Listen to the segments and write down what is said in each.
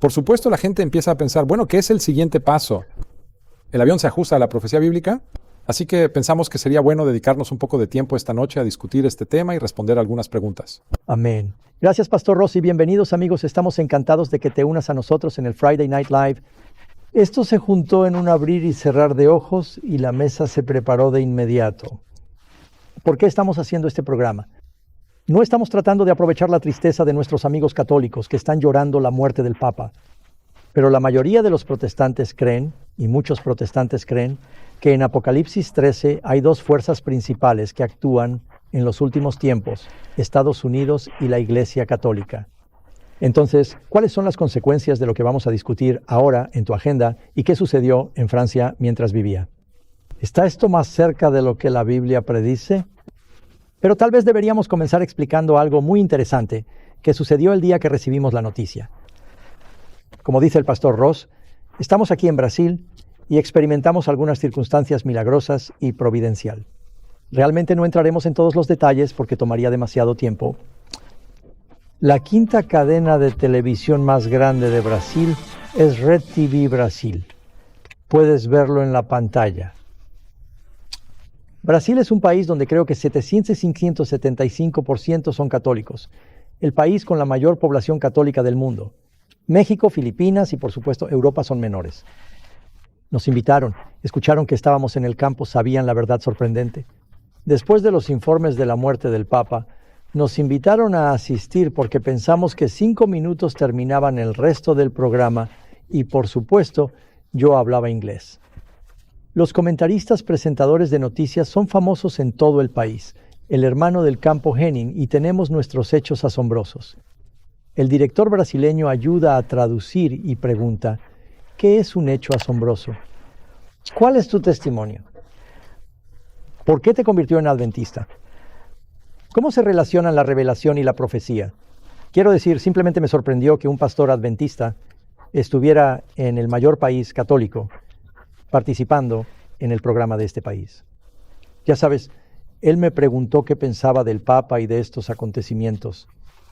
Por supuesto, la gente empieza a pensar, bueno, ¿qué es el siguiente paso? ¿El avión se ajusta a la profecía bíblica? Así que pensamos que sería bueno dedicarnos un poco de tiempo esta noche a discutir este tema y responder algunas preguntas. Amén. Gracias, Pastor Rossi. Bienvenidos, amigos. Estamos encantados de que te unas a nosotros en el Friday Night Live. Esto se juntó en un abrir y cerrar de ojos y la mesa se preparó de inmediato. ¿Por qué estamos haciendo este programa? No estamos tratando de aprovechar la tristeza de nuestros amigos católicos que están llorando la muerte del Papa. Pero la mayoría de los protestantes creen, y muchos protestantes creen, que en Apocalipsis 13 hay dos fuerzas principales que actúan en los últimos tiempos, Estados Unidos y la Iglesia Católica. Entonces, ¿cuáles son las consecuencias de lo que vamos a discutir ahora en tu agenda y qué sucedió en Francia mientras vivía? ¿Está esto más cerca de lo que la Biblia predice? Pero tal vez deberíamos comenzar explicando algo muy interesante que sucedió el día que recibimos la noticia. Como dice el pastor Ross, estamos aquí en Brasil y experimentamos algunas circunstancias milagrosas y providencial. Realmente no entraremos en todos los detalles porque tomaría demasiado tiempo. La quinta cadena de televisión más grande de Brasil es Red TV Brasil. Puedes verlo en la pantalla. Brasil es un país donde creo que 775% son católicos. El país con la mayor población católica del mundo. México, Filipinas y por supuesto Europa son menores. Nos invitaron, escucharon que estábamos en el campo, sabían la verdad sorprendente. Después de los informes de la muerte del Papa, nos invitaron a asistir porque pensamos que 5 minutos terminaban el resto del programa y por supuesto yo hablaba inglés. Los comentaristas presentadores de noticias son famosos en todo el país, el hermano del campo Henning, y tenemos nuestros hechos asombrosos. El director brasileño ayuda a traducir y pregunta, ¿qué es un hecho asombroso? ¿Cuál es tu testimonio? ¿Por qué te convirtió en adventista? ¿Cómo se relacionan la revelación y la profecía? Quiero decir, simplemente me sorprendió que un pastor adventista estuviera en el mayor país católico participando en el programa de este país. Ya sabes, él me preguntó qué pensaba del Papa y de estos acontecimientos,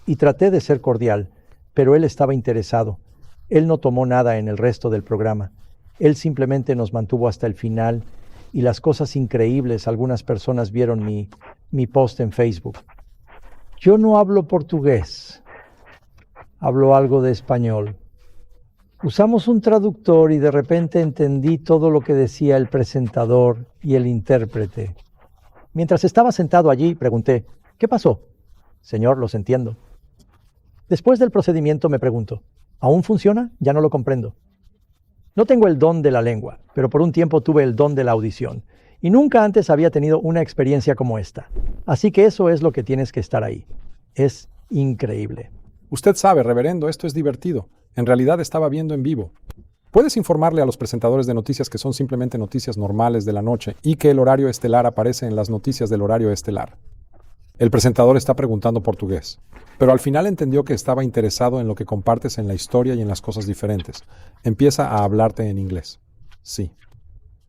y traté de ser cordial, pero él estaba interesado. Él no tomó nada en el resto del programa. Él simplemente nos mantuvo hasta el final, y las cosas increíbles, algunas personas vieron mi post en Facebook. Yo no hablo portugués, hablo algo de español. Usamos un traductor y de repente entendí todo lo que decía el presentador y el intérprete. Mientras estaba sentado allí, pregunté, ¿qué pasó? Señor, los entiendo. Después del procedimiento me pregunto, ¿aún funciona? Ya no lo comprendo. No tengo el don de la lengua, pero por un tiempo tuve el don de la audición, y nunca antes había tenido una experiencia como esta. Así que eso es lo que tienes que estar ahí. Es increíble. Usted sabe, reverendo, esto es divertido. En realidad estaba viendo en vivo. Puedes informarle a los presentadores de noticias que son simplemente noticias normales de la noche y que el horario estelar aparece en las noticias del horario estelar. El presentador está preguntando portugués, pero al final entendió que estaba interesado en lo que compartes en la historia y en las cosas diferentes. Empieza a hablarte en inglés. Sí.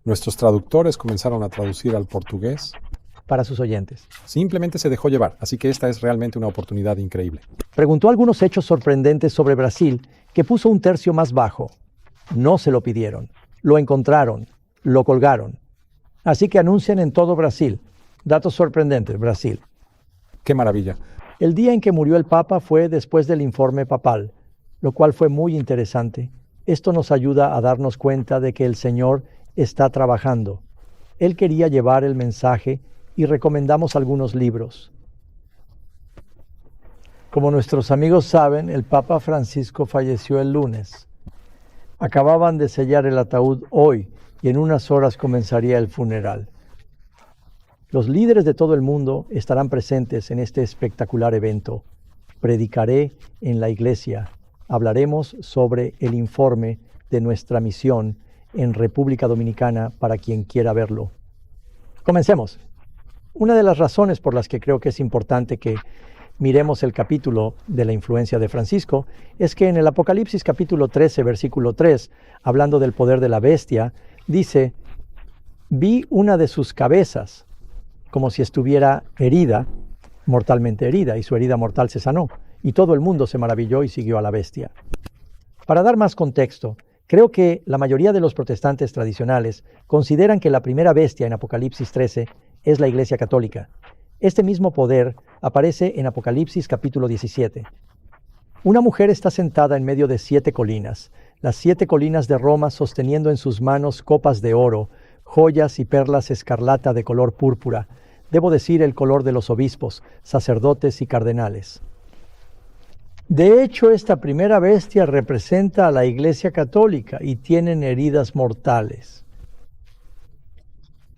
Nuestros traductores comenzaron a traducir al portugués para sus oyentes. Simplemente se dejó llevar, así que esta es realmente una oportunidad increíble. Preguntó algunos hechos sorprendentes sobre Brasil que puso un tercio más bajo. No se lo pidieron, lo encontraron, lo colgaron. Así que anuncian en todo Brasil. Datos sorprendentes, Brasil. ¡Qué maravilla! El día en que murió el Papa fue después del informe papal, lo cual fue muy interesante. Esto nos ayuda a darnos cuenta de que el Señor está trabajando. Él quería llevar el mensaje y recomendamos algunos libros. Como nuestros amigos saben, el Papa Francisco falleció el lunes. Acababan de sellar el ataúd hoy y en unas horas comenzaría el funeral. Los líderes de todo el mundo estarán presentes en este espectacular evento. Predicaré en la iglesia. Hablaremos sobre el informe de nuestra misión en República Dominicana para quien quiera verlo. Comencemos. Una de las razones por las que creo que es importante que miremos el capítulo de la influencia de Francisco es que en el Apocalipsis capítulo 13, versículo 3, hablando del poder de la bestia, dice, vi una de sus cabezas como si estuviera herida, mortalmente herida, y su herida mortal se sanó, y todo el mundo se maravilló y siguió a la bestia. Para dar más contexto, creo que la mayoría de los protestantes tradicionales consideran que la primera bestia en Apocalipsis 13 es la Iglesia Católica. Este mismo poder aparece en Apocalipsis capítulo 17. Una mujer está sentada en medio de 7 colinas, las 7 colinas de Roma, sosteniendo en sus manos copas de oro, joyas y perlas escarlata de color púrpura, debo decir el color de los obispos, sacerdotes y cardenales. De hecho, esta primera bestia representa a la Iglesia Católica y tienen heridas mortales.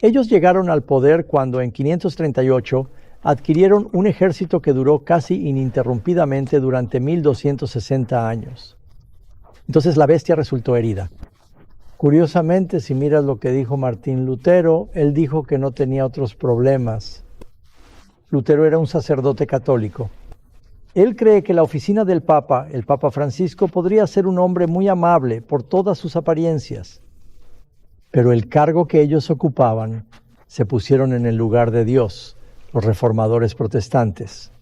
Ellos llegaron al poder cuando en 538 adquirieron un ejército que duró casi ininterrumpidamente durante 1260 años. Entonces la bestia resultó herida. Curiosamente, si miras lo que dijo Martín Lutero, él dijo que no tenía otros problemas. Lutero era un sacerdote católico. Él cree que la oficina del Papa, el Papa Francisco, podría ser un hombre muy amable por todas sus apariencias. Pero el cargo que ellos ocupaban se pusieron en el lugar de Dios, los reformadores protestantes.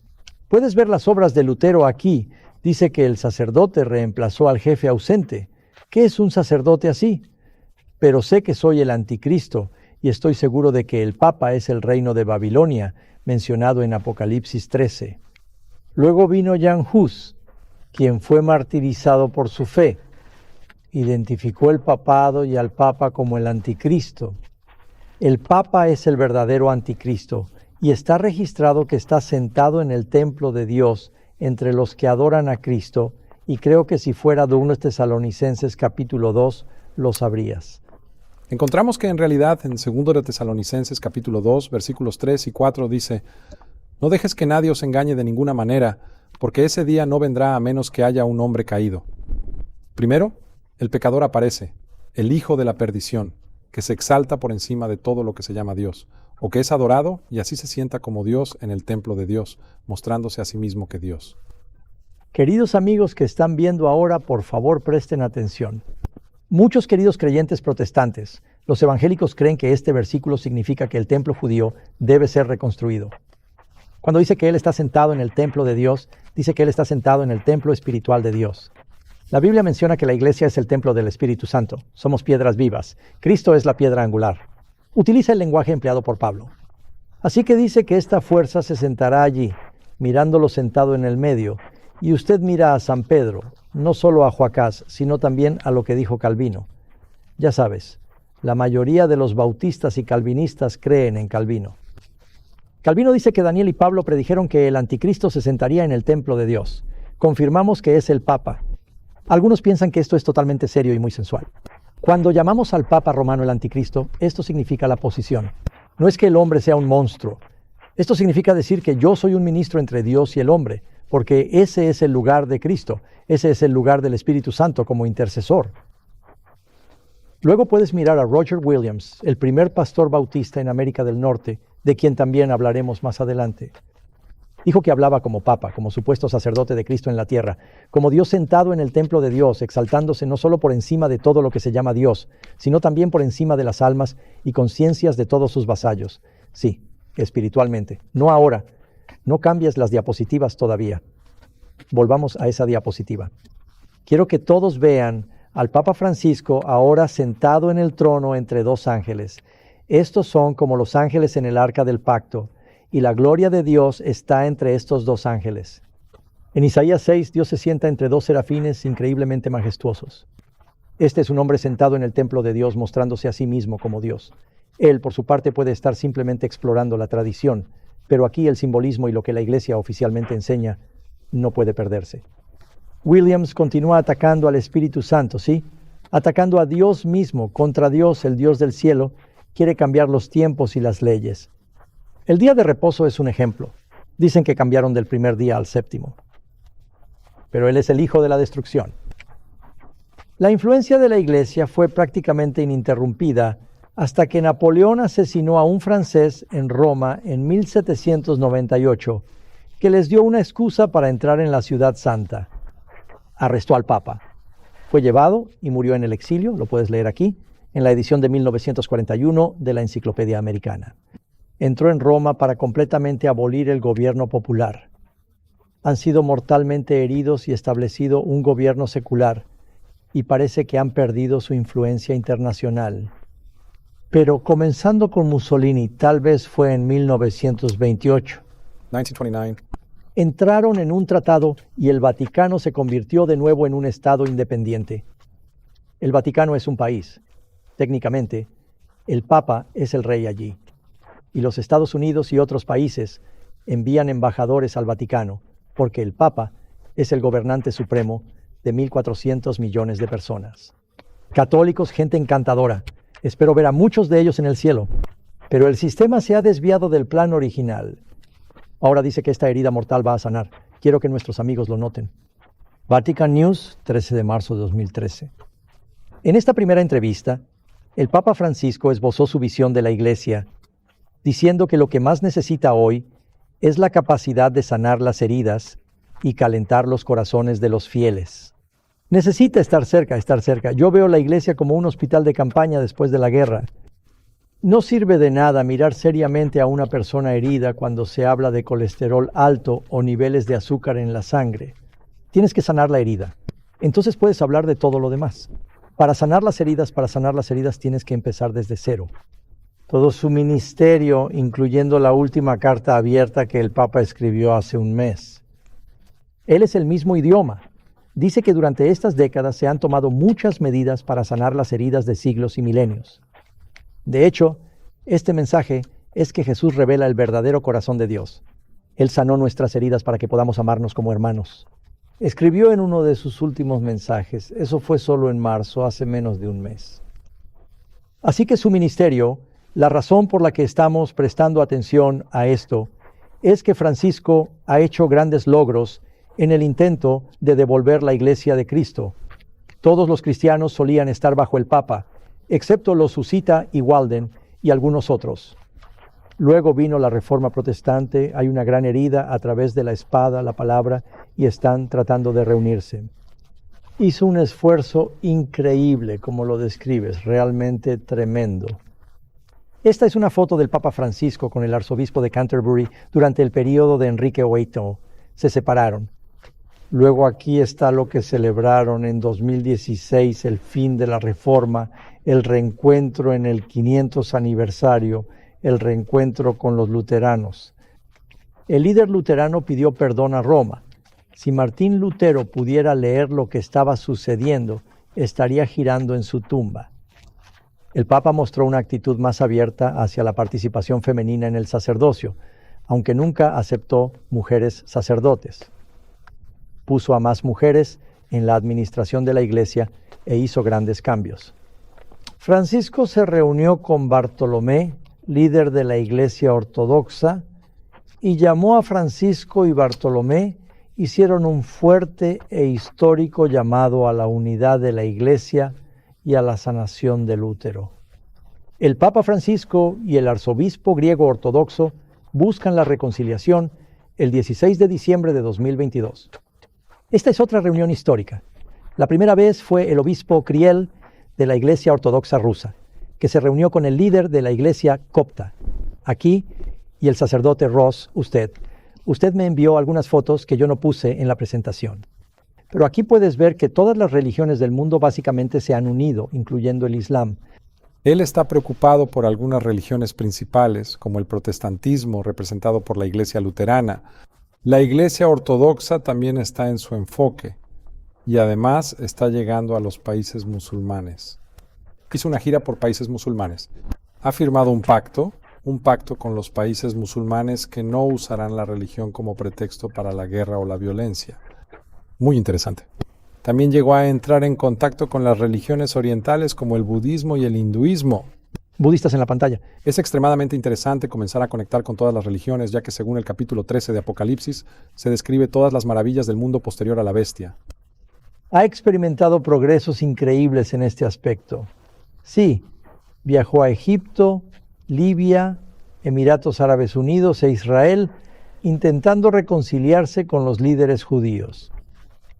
Puedes ver las obras de Lutero aquí. Dice que el sacerdote reemplazó al jefe ausente. ¿Qué es un sacerdote así? Pero sé que soy el anticristo y estoy seguro de que el Papa es el reino de Babilonia, mencionado en Apocalipsis 13. Luego vino Jan Hus, quien fue martirizado por su fe. Identificó el papado y al Papa como el anticristo. El Papa es el verdadero anticristo y está registrado que está sentado en el templo de Dios entre los que adoran a Cristo, y creo que si fuera de 1 Tesalonicenses capítulo 2, lo sabrías. Encontramos que en realidad en 2 Tesalonicenses capítulo 2, versículos 3 y 4 dice: no dejes que nadie os engañe de ninguna manera, porque ese día no vendrá a menos que haya un hombre caído. Primero, el pecador aparece, el hijo de la perdición, que se exalta por encima de todo lo que se llama Dios, o que es adorado y así se sienta como Dios en el templo de Dios, mostrándose a sí mismo que Dios. Queridos amigos que están viendo ahora, por favor presten atención. Muchos queridos creyentes protestantes, los evangélicos creen que este versículo significa que el templo judío debe ser reconstruido. Cuando dice que Él está sentado en el templo de Dios, dice que Él está sentado en el templo espiritual de Dios. La Biblia menciona que la iglesia es el templo del Espíritu Santo. Somos piedras vivas. Cristo es la piedra angular. Utiliza el lenguaje empleado por Pablo. Así que dice que esta fuerza se sentará allí, mirándolo sentado en el medio, y usted mira a San Pedro, no solo a Joacás, sino también a lo que dijo Calvino. Ya sabes, la mayoría de los bautistas y calvinistas creen en Calvino. Calvino dice que Daniel y Pablo predijeron que el anticristo se sentaría en el templo de Dios. Confirmamos que es el Papa. Algunos piensan que esto es totalmente serio y muy sensual. Cuando llamamos al Papa romano el anticristo, esto significa la posición. No es que el hombre sea un monstruo. Esto significa decir que yo soy un ministro entre Dios y el hombre, porque ese es el lugar de Cristo, ese es el lugar del Espíritu Santo como intercesor. Luego puedes mirar a Roger Williams, el primer pastor bautista en América del Norte, de quien también hablaremos más adelante. Dijo que hablaba como Papa, como supuesto sacerdote de Cristo en la tierra, como Dios sentado en el templo de Dios, exaltándose no solo por encima de todo lo que se llama Dios, sino también por encima de las almas y conciencias de todos sus vasallos. Sí, espiritualmente, no ahora. No cambies las diapositivas todavía. Volvamos a esa diapositiva. Quiero que todos vean al Papa Francisco ahora sentado en el trono entre 2 ángeles. Estos son como los ángeles en el arca del pacto, y la gloria de Dios está entre estos 2 ángeles. En Isaías 6, Dios se sienta entre 2 serafines increíblemente majestuosos. Este es un hombre sentado en el templo de Dios, mostrándose a sí mismo como Dios. Él, por su parte, puede estar simplemente explorando la tradición, pero aquí el simbolismo y lo que la Iglesia oficialmente enseña no puede perderse. Williams continúa atacando al Espíritu Santo, ¿sí? Atacando a Dios mismo, contra Dios, el Dios del cielo. Quiere cambiar los tiempos y las leyes. El día de reposo es un ejemplo. Dicen que cambiaron del primer día al 7º. Pero Él es el hijo de la destrucción. La influencia de la Iglesia fue prácticamente ininterrumpida hasta que Napoleón asesinó a un francés en Roma en 1798, que les dio una excusa para entrar en la ciudad santa. Arrestó al Papa. Fue llevado y murió en el exilio, lo puedes leer aquí, en la edición de 1941 de la Enciclopedia Americana. Entró en Roma para completamente abolir el gobierno popular. Han sido mortalmente heridos y establecido un gobierno secular y parece que han perdido su influencia internacional. Pero comenzando con Mussolini, tal vez fue en 1928. 1929. Entraron en un tratado y el Vaticano se convirtió de nuevo en un estado independiente. El Vaticano es un país. Técnicamente, el Papa es el rey allí. Y los Estados Unidos y otros países envían embajadores al Vaticano, porque el Papa es el gobernante supremo de 1.400 millones de personas. Católicos, gente encantadora. Espero ver a muchos de ellos en el cielo. Pero el sistema se ha desviado del plan original. Ahora dice que esta herida mortal va a sanar. Quiero que nuestros amigos lo noten. Vatican News, 13 de marzo de 2013. En esta primera entrevista, el Papa Francisco esbozó su visión de la Iglesia, diciendo que lo que más necesita hoy es la capacidad de sanar las heridas y calentar los corazones de los fieles. Necesita estar cerca, estar cerca. Yo veo la Iglesia como un hospital de campaña después de la guerra. No sirve de nada mirar seriamente a una persona herida cuando se habla de colesterol alto o niveles de azúcar en la sangre. Tienes que sanar la herida. Entonces puedes hablar de todo lo demás. Para sanar las heridas, tienes que empezar desde cero. Todo su ministerio, incluyendo la última carta abierta que el Papa escribió hace un mes. Él es el mismo idioma. Dice que durante estas décadas se han tomado muchas medidas para sanar las heridas de siglos y milenios. De hecho, este mensaje es que Jesús revela el verdadero corazón de Dios. Él sanó nuestras heridas para que podamos amarnos como hermanos. Escribió en uno de sus últimos mensajes, eso fue solo en marzo, hace menos de un mes. Así que su ministerio, la razón por la que estamos prestando atención a esto, es que Francisco ha hecho grandes logros en el intento de devolver la Iglesia de Cristo. Todos los cristianos solían estar bajo el Papa, excepto los Susita y Walden y algunos otros. Luego vino la Reforma Protestante, hay una gran herida a través de la espada, la palabra, y están tratando de reunirse. Hizo un esfuerzo increíble, como lo describes, realmente tremendo. Esta es una foto del Papa Francisco con el arzobispo de Canterbury durante el período de Enrique VIII. Se separaron. Luego aquí está lo que celebraron en 2016, el fin de la Reforma, el reencuentro en el 500 aniversario, el reencuentro con los luteranos. El líder luterano pidió perdón a Roma. Si Martín Lutero pudiera leer lo que estaba sucediendo, estaría girando en su tumba. El Papa mostró una actitud más abierta hacia la participación femenina en el sacerdocio, aunque nunca aceptó mujeres sacerdotes. Puso a más mujeres en la administración de la Iglesia e hizo grandes cambios. Francisco se reunió con Bartolomé, líder de la Iglesia Ortodoxa, y llamó a Francisco y Bartolomé, hicieron un fuerte e histórico llamado a la unidad de la Iglesia y a la sanación del útero. El Papa Francisco y el arzobispo griego ortodoxo buscan la reconciliación el 16 de diciembre de 2022. Esta es otra reunión histórica. La primera vez fue el obispo Kriel de la Iglesia Ortodoxa rusa, que se reunió con el líder de la Iglesia copta, aquí, y el sacerdote Ross, usted. Usted me envió algunas fotos que yo no puse en la presentación. Pero aquí puedes ver que todas las religiones del mundo básicamente se han unido, incluyendo el Islam. Él está preocupado por algunas religiones principales, como el protestantismo, representado por la Iglesia luterana. La Iglesia ortodoxa también está en su enfoque, y además está llegando a los países musulmanes. Hizo una gira por países musulmanes. Ha firmado un pacto con los países musulmanes que no usarán la religión como pretexto para la guerra o la violencia. Muy interesante. También llegó a entrar en contacto con las religiones orientales como el budismo y el hinduismo. Budistas en la pantalla. Es extremadamente interesante comenzar a conectar con todas las religiones, ya que según el capítulo 13 de Apocalipsis, se describe todas las maravillas del mundo posterior a la bestia. Ha experimentado progresos increíbles en este aspecto. Sí, viajó a Egipto, Libia, Emiratos Árabes Unidos e Israel, intentando reconciliarse con los líderes judíos.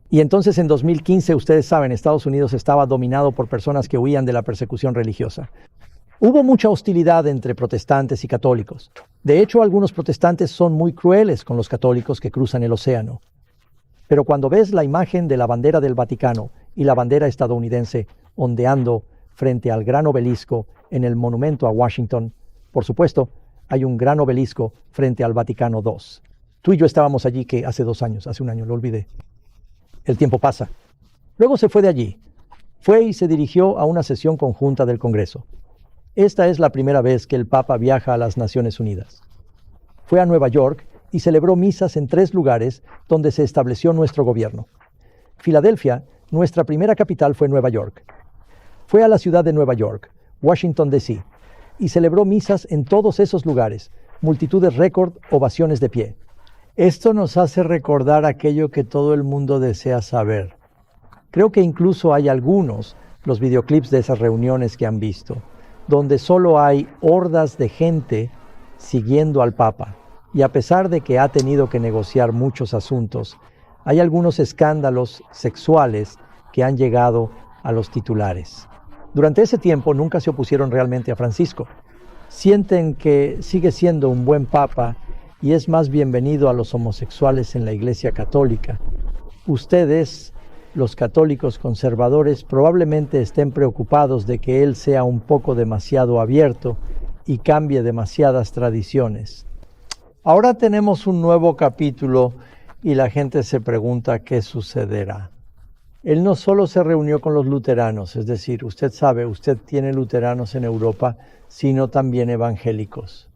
Y entonces en 2015, ustedes saben, Estados Unidos estaba dominado por personas que huían de la persecución religiosa. Hubo mucha hostilidad entre protestantes y católicos. De hecho, algunos protestantes son muy crueles con los católicos que cruzan el océano. Pero cuando ves la imagen de la bandera del Vaticano y la bandera estadounidense ondeando frente al gran obelisco en el monumento a Washington. Por supuesto, hay un gran obelisco frente al Vaticano II. Tú y yo estábamos allí hace 2 años, hace un año, lo olvidé. El tiempo pasa. Luego se fue de allí. Fue y se dirigió a una sesión conjunta del Congreso. Esta es la primera vez que el Papa viaja a las Naciones Unidas. Fue a Nueva York y celebró misas en 3 lugares donde se estableció nuestro gobierno. Filadelfia, nuestra primera capital, fue Nueva York. Fue a la ciudad de Nueva York, Washington, D.C., y celebró misas en todos esos lugares, multitudes récord, ovaciones de pie. Esto nos hace recordar aquello que todo el mundo desea saber. Creo que incluso hay los videoclips de esas reuniones que han visto, donde solo hay hordas de gente siguiendo al Papa. Y a pesar de que ha tenido que negociar muchos asuntos, hay algunos escándalos sexuales que han llegado a los titulares. Durante ese tiempo nunca se opusieron realmente a Francisco. Sienten que sigue siendo un buen Papa y es más bienvenido a los homosexuales en la Iglesia Católica. Ustedes, los católicos conservadores, probablemente estén preocupados de que él sea un poco demasiado abierto y cambie demasiadas tradiciones. Ahora tenemos un nuevo capítulo y la gente se pregunta qué sucederá. Él no solo se reunió con los luteranos, es decir, usted sabe, usted tiene luteranos en Europa, sino también evangélicos.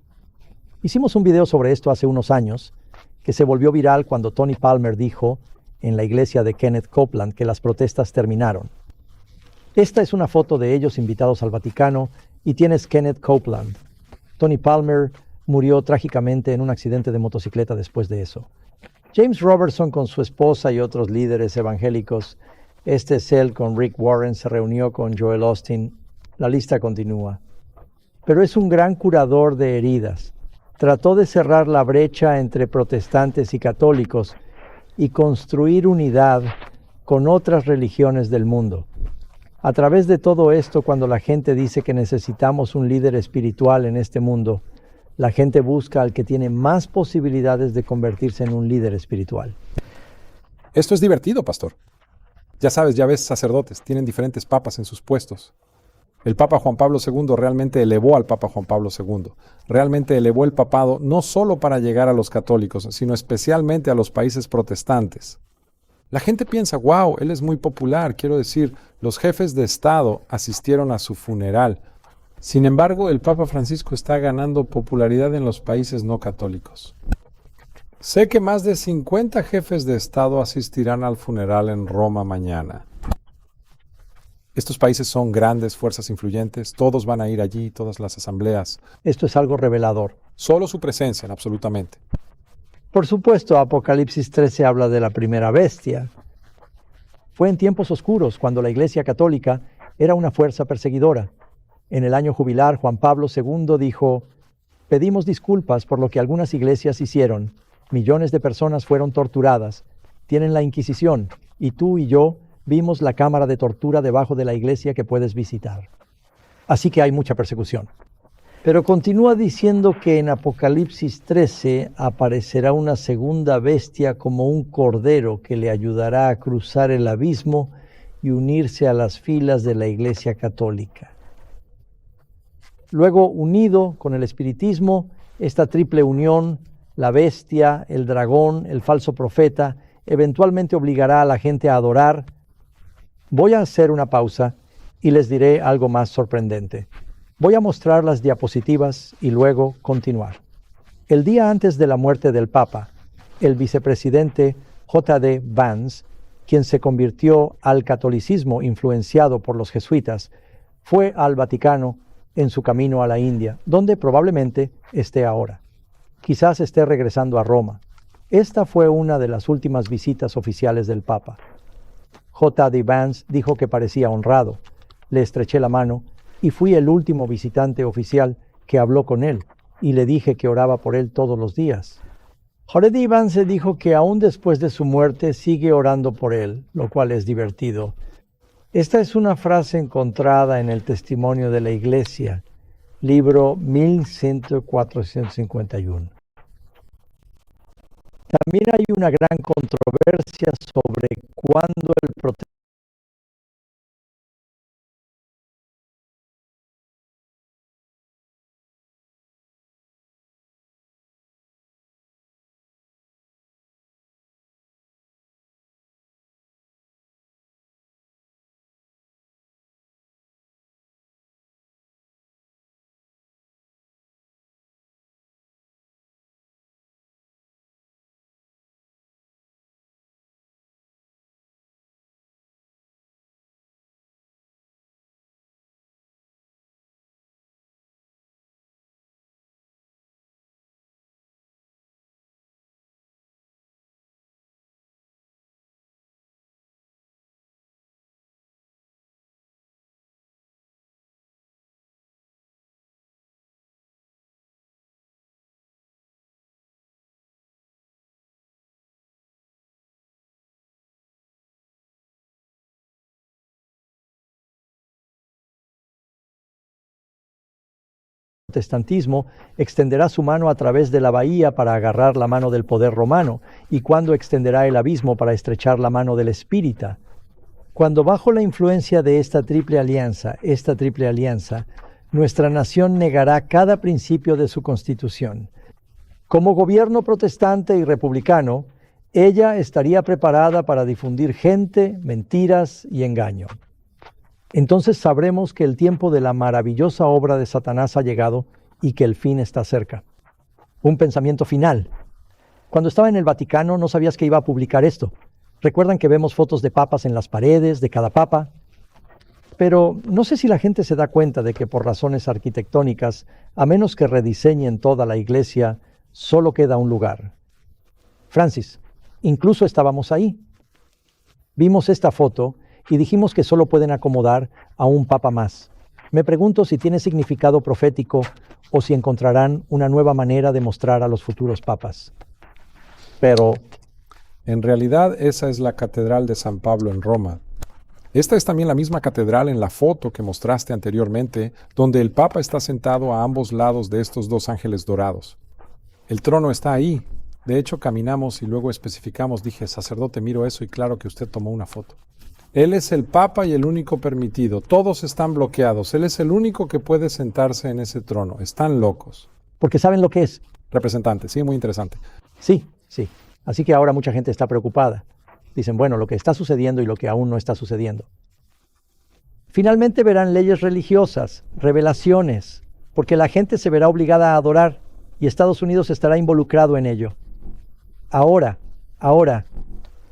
Hicimos un video sobre esto hace unos años, que se volvió viral cuando Tony Palmer dijo en la iglesia de Kenneth Copeland que las protestas terminaron. Esta es una foto de ellos invitados al Vaticano y tienes Kenneth Copeland. Tony Palmer murió trágicamente en un accidente de motocicleta después de eso. James Robertson con su esposa y otros líderes evangélicos. Este es él con Rick Warren, se reunió con Joel Austin. La lista continúa. Pero es un gran curador de heridas. Trató de cerrar la brecha entre protestantes y católicos y construir unidad con otras religiones del mundo. A través de todo esto, cuando la gente dice que necesitamos un líder espiritual en este mundo, la gente busca al que tiene más posibilidades de convertirse en un líder espiritual. Esto es divertido, pastor. Ya sabes, ya ves sacerdotes, tienen diferentes papas en sus puestos. El Papa Juan Pablo II realmente elevó al Papa Juan Pablo II. Realmente elevó el papado no solo para llegar a los católicos, sino especialmente a los países protestantes. La gente piensa, wow, él es muy popular. Quiero decir, los jefes de Estado asistieron a su funeral. Sin embargo, el Papa Francisco está ganando popularidad en los países no católicos. Sé que más de 50 jefes de Estado asistirán al funeral en Roma mañana. Estos países son grandes fuerzas influyentes, todos van a ir allí, todas las asambleas. Esto es algo revelador. Solo su presencia, absolutamente. Por supuesto, Apocalipsis 13 habla de la primera bestia. Fue en tiempos oscuros, cuando la Iglesia Católica era una fuerza perseguidora. En el año jubilar, Juan Pablo II dijo: pedimos disculpas por lo que algunas iglesias hicieron. Millones de personas fueron torturadas. Tienen la Inquisición, y tú y yo vimos la cámara de tortura debajo de la iglesia que puedes visitar. Así que hay mucha persecución. Pero continúa diciendo que en Apocalipsis 13 aparecerá una segunda bestia como un cordero que le ayudará a cruzar el abismo y unirse a las filas de la Iglesia Católica. Luego, unido con el espiritismo, esta triple unión, la bestia, el dragón, el falso profeta, eventualmente obligará a la gente a adorar. Voy a hacer una pausa y les diré algo más sorprendente. Voy a mostrar las diapositivas y luego continuar. El día antes de la muerte del Papa, el vicepresidente J.D. Vance, quien se convirtió al catolicismo influenciado por los jesuitas, fue al Vaticano en su camino a la India, donde probablemente esté ahora. Quizás esté regresando a Roma. Esta fue una de las últimas visitas oficiales del Papa. J.D. Vance dijo que parecía honrado. Le estreché la mano y fui el último visitante oficial que habló con él, y le dije que oraba por él todos los días. J.D. Vance dijo que aún después de su muerte sigue orando por él, lo cual es divertido. Esta es una frase encontrada en el Testimonio de la Iglesia, libro 1451. También hay una gran controversia sobre cuándo el protestante protestantismo extenderá su mano a través de la bahía para agarrar la mano del poder romano, y cuándo extenderá el abismo para estrechar la mano del espírita. Cuando bajo la influencia de esta triple alianza, nuestra nación negará cada principio de su constitución. Como gobierno protestante y republicano, ella estaría preparada para difundir gente, mentiras y engaño. Entonces sabremos que el tiempo de la maravillosa obra de Satanás ha llegado y que el fin está cerca. Un pensamiento final. Cuando estaba en el Vaticano no sabías que iba a publicar esto. ¿Recuerdan que vemos fotos de papas en las paredes, de cada papa? Pero no sé si la gente se da cuenta de que por razones arquitectónicas, a menos que rediseñen toda la iglesia, solo queda un lugar. Francis, incluso estábamos ahí. Vimos esta foto y dijimos que solo pueden acomodar a un papa más. Me pregunto si tiene significado profético o si encontrarán una nueva manera de mostrar a los futuros papas. Pero en realidad esa es la Catedral de San Pablo en Roma. Esta es también la misma catedral en la foto que mostraste anteriormente, donde el Papa está sentado a ambos lados de estos dos ángeles dorados. El trono está ahí. De hecho, caminamos y luego especificamos. Dije, sacerdote, miro eso y claro que usted tomó una foto. Él es el Papa y el único permitido. Todos están bloqueados. Él es el único que puede sentarse en ese trono. Están locos. porque saben lo que es. Representante, sí, muy interesante. Sí. Así que ahora mucha gente está preocupada. Dicen, bueno, lo que está sucediendo y lo que aún no está sucediendo. Finalmente verán leyes religiosas, revelaciones, porque la gente se verá obligada a adorar y Estados Unidos estará involucrado en ello. Ahora,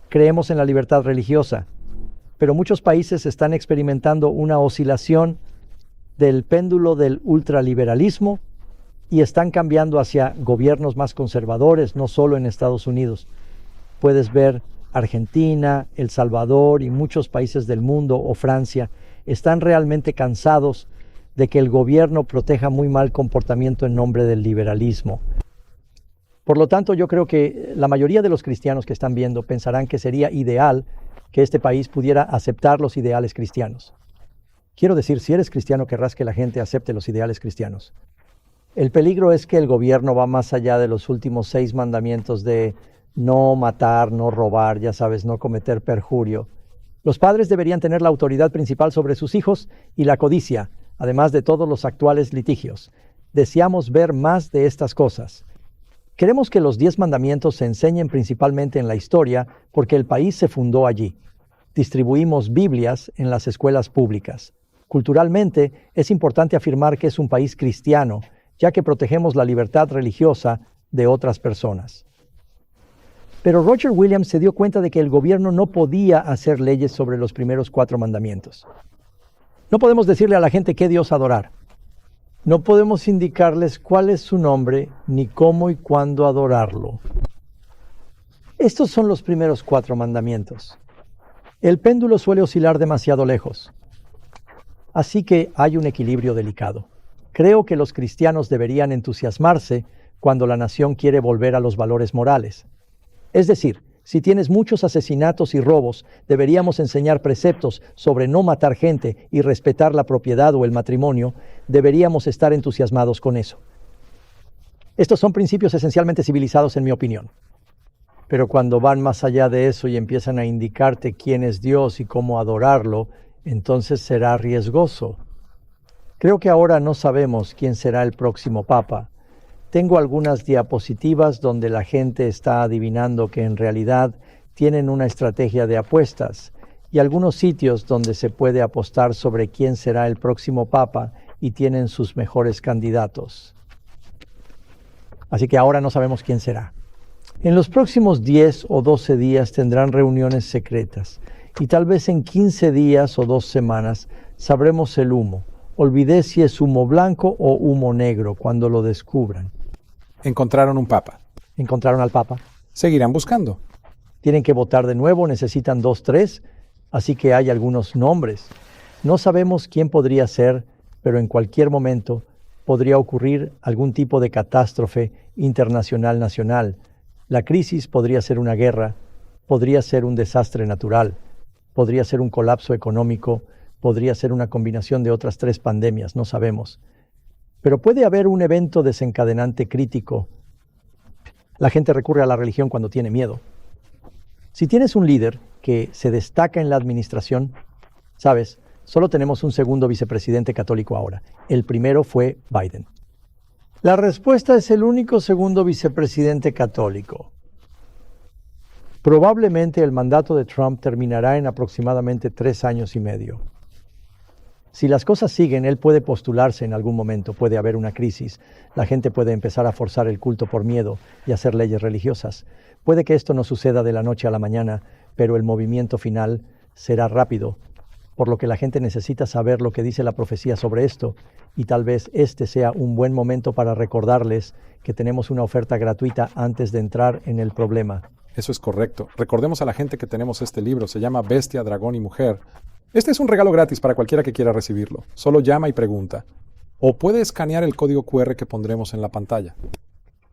creemos en la libertad religiosa, pero muchos países están experimentando una oscilación del péndulo del ultraliberalismo y están cambiando hacia gobiernos más conservadores, no solo en Estados Unidos. Puedes ver Argentina, El Salvador y muchos países del mundo o Francia están realmente cansados de que el gobierno proteja muy mal comportamiento en nombre del liberalismo. Por lo tanto, yo creo que la mayoría de los cristianos que están viendo pensarán que sería ideal que este país pudiera aceptar los ideales cristianos. Quiero decir, si eres cristiano, querrás que la gente acepte los ideales cristianos. El peligro es que el gobierno va más allá de los últimos 6 mandamientos de no matar, no robar, ya sabes, no cometer perjurio. Los padres deberían tener la autoridad principal sobre sus hijos y la codicia, además de todos los actuales litigios. Deseamos ver más de estas cosas. Queremos que los 10 mandamientos se enseñen principalmente en la historia porque el país se fundó allí. Distribuimos Biblias en las escuelas públicas. Culturalmente, es importante afirmar que es un país cristiano, ya que protegemos la libertad religiosa de otras personas. Pero Roger Williams se dio cuenta de que el gobierno no podía hacer leyes sobre los primeros 4 mandamientos. No podemos decirle a la gente qué Dios adorar. No podemos indicarles cuál es su nombre, ni cómo y cuándo adorarlo. Estos son los primeros 4 mandamientos. El péndulo suele oscilar demasiado lejos. Así que hay un equilibrio delicado. Creo que los cristianos deberían entusiasmarse cuando la nación quiere volver a los valores morales. Es decir, si tienes muchos asesinatos y robos, deberíamos enseñar preceptos sobre no matar gente y respetar la propiedad o el matrimonio. Deberíamos estar entusiasmados con eso. Estos son principios esencialmente civilizados en mi opinión. Pero cuando van más allá de eso y empiezan a indicarte quién es Dios y cómo adorarlo, entonces será riesgoso. Creo que ahora no sabemos quién será el próximo papa. Tengo algunas diapositivas donde la gente está adivinando que en realidad tienen una estrategia de apuestas y algunos sitios donde se puede apostar sobre quién será el próximo papa y tienen sus mejores candidatos. Así que ahora no sabemos quién será. En los próximos 10 o 12 días tendrán reuniones secretas y tal vez en 15 días o 2 semanas sabremos el humo. Olvidé si es humo blanco o humo negro cuando lo descubran. Encontraron un papa. ¿Encontraron al papa? Seguirán buscando. Tienen que votar de nuevo, necesitan 2, 3, así que hay algunos nombres. No sabemos quién podría ser, pero en cualquier momento podría ocurrir algún tipo de catástrofe internacional nacional. La crisis podría ser una guerra, podría ser un desastre natural, podría ser un colapso económico, podría ser una combinación de otras 3 pandemias, no sabemos. Pero puede haber un evento desencadenante crítico. La gente recurre a la religión cuando tiene miedo. Si tienes un líder que se destaca en la administración, sabes, solo tenemos un segundo vicepresidente católico ahora. El primero fue Biden. La respuesta es el único segundo vicepresidente católico. Probablemente el mandato de Trump terminará en aproximadamente 3 años y medio. Si las cosas siguen, él puede postularse en algún momento, puede haber una crisis, la gente puede empezar a forzar el culto por miedo y hacer leyes religiosas. Puede que esto no suceda de la noche a la mañana, pero el movimiento final será rápido, por lo que la gente necesita saber lo que dice la profecía sobre esto, y tal vez este sea un buen momento para recordarles que tenemos una oferta gratuita antes de entrar en el problema. Eso es correcto. Recordemos a la gente que tenemos este libro. Se llama Bestia, Dragón y Mujer. Este es un regalo gratis para cualquiera que quiera recibirlo. Solo llama y pregunta. O puede escanear el código QR que pondremos en la pantalla.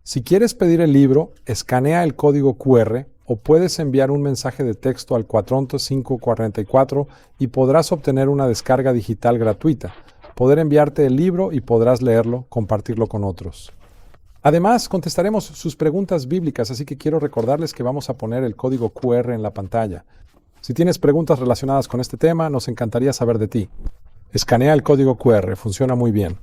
Si quieres pedir el libro, escanea el código QR o puedes enviar un mensaje de texto al 41544 y podrás obtener una descarga digital gratuita. Poder enviarte el libro y podrás leerlo, compartirlo con otros. Además, contestaremos sus preguntas bíblicas, así que quiero recordarles que vamos a poner el código QR en la pantalla. Si tienes preguntas relacionadas con este tema, nos encantaría saber de ti. Escanea el código QR, funciona muy bien.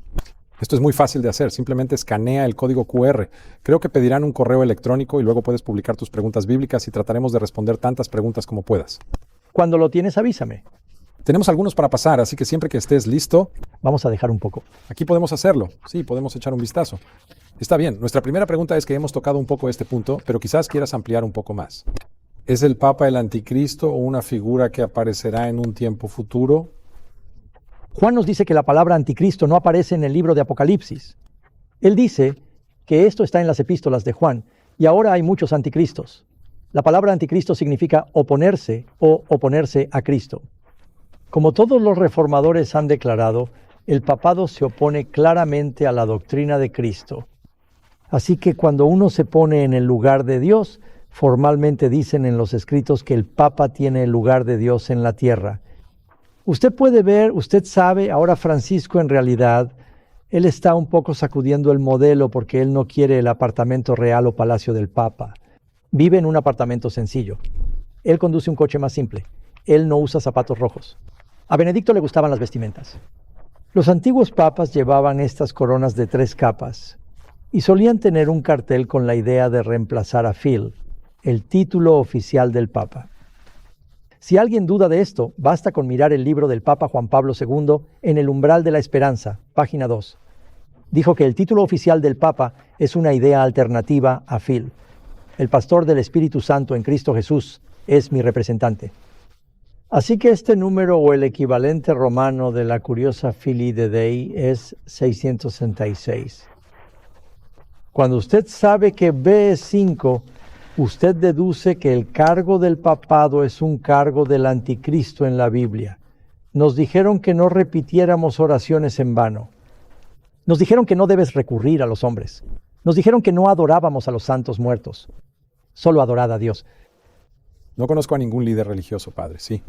Esto es muy fácil de hacer, simplemente escanea el código QR. Creo que pedirán un correo electrónico y luego puedes publicar tus preguntas bíblicas y trataremos de responder tantas preguntas como puedas. Cuando lo tienes, avísame. Tenemos algunos para pasar, así que siempre que estés listo, vamos a dejar un poco. Aquí podemos hacerlo. Sí, podemos echar un vistazo. Está bien, nuestra primera pregunta es que hemos tocado un poco este punto, pero quizás quieras ampliar un poco más. ¿Es el Papa el anticristo o una figura que aparecerá en un tiempo futuro? Juan nos dice que la palabra anticristo no aparece en el libro de Apocalipsis. Él dice que esto está en las epístolas de Juan, y ahora hay muchos anticristos. La palabra anticristo significa oponerse o oponerse a Cristo. Como todos los reformadores han declarado, el papado se opone claramente a la doctrina de Cristo. Así que cuando uno se pone en el lugar de Dios, formalmente dicen en los escritos que el Papa tiene el lugar de Dios en la tierra. Usted puede ver, usted sabe, ahora Francisco en realidad, él está un poco sacudiendo el modelo porque él no quiere el apartamento real o palacio del Papa. Vive en un apartamento sencillo. Él conduce un coche más simple. Él no usa zapatos rojos. A Benedicto le gustaban las vestimentas. Los antiguos papas llevaban estas coronas de 3 capas y solían tener un cartel con la idea de reemplazar a Phil, el título oficial del Papa. Si alguien duda de esto, basta con mirar el libro del Papa Juan Pablo II en El umbral de la esperanza, página 2. Dijo que el título oficial del Papa es una idea alternativa a Phil. El pastor del Espíritu Santo en Cristo Jesús es mi representante. Así que este número o el equivalente romano de la curiosa Filii de Dei es 666. Cuando usted sabe que B es 5, usted deduce que el cargo del papado es un cargo del anticristo en la Biblia. Nos dijeron que no repitiéramos oraciones en vano. Nos dijeron que no debes recurrir a los hombres. Nos dijeron que no adorábamos a los santos muertos. Solo adorad a Dios. No conozco a ningún líder religioso, padre, sí.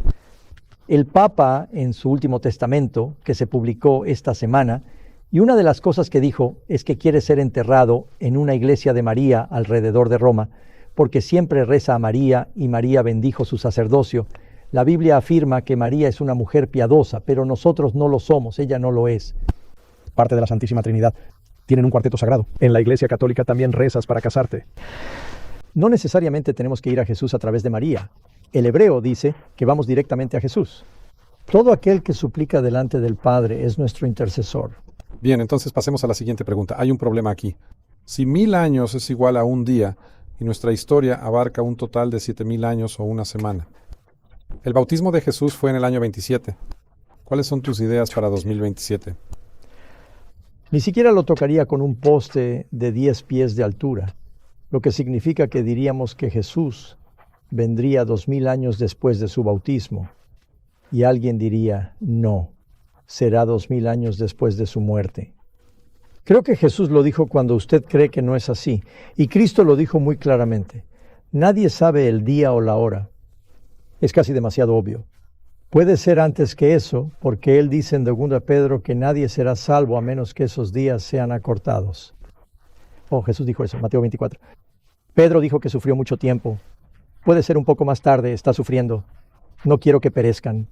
El Papa, en su último testamento, que se publicó esta semana, y una de las cosas que dijo es que quiere ser enterrado en una iglesia de María alrededor de Roma, porque siempre reza a María y María bendijo su sacerdocio. La Biblia afirma que María es una mujer piadosa, pero nosotros no lo somos, ella no lo es. Parte de la Santísima Trinidad. Tienen un cuarteto sagrado. En la Iglesia Católica también rezas para casarte. No necesariamente tenemos que ir a Jesús a través de María. El hebreo dice que vamos directamente a Jesús. Todo aquel que suplica delante del Padre es nuestro intercesor. Bien, entonces pasemos a la siguiente pregunta. Hay un problema aquí. Si 1000 años es igual a un día y nuestra historia abarca un total de 7000 años o una semana. El bautismo de Jesús fue en el año 27. ¿Cuáles son tus ideas para 2027? Ni siquiera lo tocaría con un poste de 10 pies de altura, lo que significa que diríamos que Jesús vendría 2000 años después de su bautismo. Y alguien diría, no, será 2000 años después de su muerte. Creo que Jesús lo dijo cuando usted cree que no es así, y Cristo lo dijo muy claramente. Nadie sabe el día o la hora. Es casi demasiado obvio. Puede ser antes que eso, porque él dice en 2 Pedro que nadie será salvo a menos que esos días sean acortados. Oh, Jesús dijo eso, Mateo 24. Pedro dijo que sufrió mucho tiempo. Puede ser un poco más tarde, está sufriendo. No quiero que perezcan.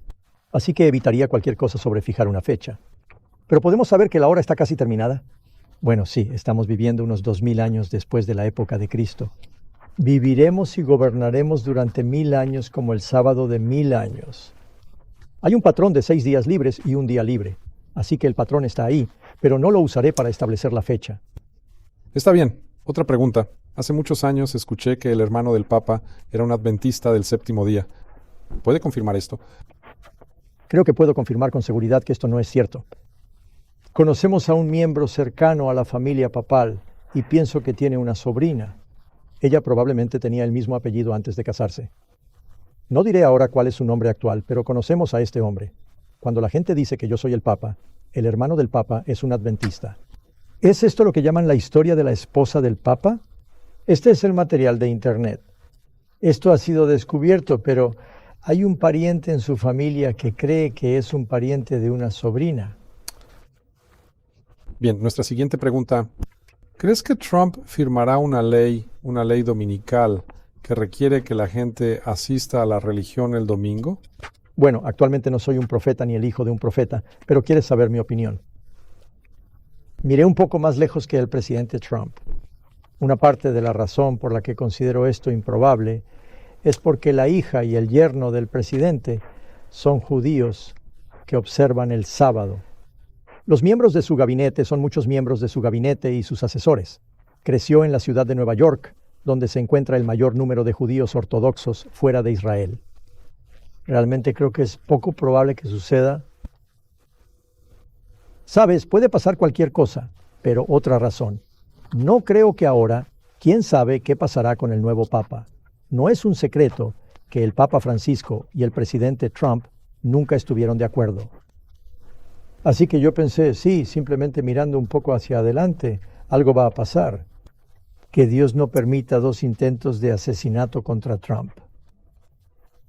Así que evitaría cualquier cosa sobre fijar una fecha. Pero podemos saber que la hora está casi terminada. Bueno, sí, estamos viviendo unos 2000 años después de la época de Cristo. Viviremos y gobernaremos durante 1000 años como el sábado de 1000 años. Hay un patrón de 6 días libres y un día libre. Así que el patrón está ahí, pero no lo usaré para establecer la fecha. Está bien. Otra pregunta. Hace muchos años escuché que el hermano del Papa era un adventista del séptimo día. ¿Puede confirmar esto? Creo que puedo confirmar con seguridad que esto no es cierto. Conocemos a un miembro cercano a la familia papal y pienso que tiene una sobrina. Ella probablemente tenía el mismo apellido antes de casarse. No diré ahora cuál es su nombre actual, pero conocemos a este hombre. Cuando la gente dice que yo soy el Papa, el hermano del Papa es un adventista. ¿Es esto lo que llaman la historia de la esposa del Papa? Este es el material de Internet. Esto ha sido descubierto, pero hay un pariente en su familia que cree que es un pariente de una sobrina. Bien, nuestra siguiente pregunta. ¿Crees que Trump firmará una ley dominical que requiere que la gente asista a la religión el domingo? Bueno, actualmente no soy un profeta ni el hijo de un profeta, pero quieres saber mi opinión. Miré un poco más lejos que el presidente Trump. Una parte de la razón por la que considero esto improbable es porque la hija y el yerno del presidente son judíos que observan el sábado. Los miembros de su gabinete son muchos miembros de su gabinete y sus asesores. Creció en la ciudad de Nueva York, donde se encuentra el mayor número de judíos ortodoxos fuera de Israel. Realmente creo que es poco probable que suceda. Sabes, puede pasar cualquier cosa, pero otra razón. No creo que ahora, quién sabe qué pasará con el nuevo Papa. No es un secreto que el Papa Francisco y el presidente Trump nunca estuvieron de acuerdo. Así que yo pensé, sí, simplemente mirando un poco hacia adelante, algo va a pasar. Que Dios no permita 2 intentos de asesinato contra Trump.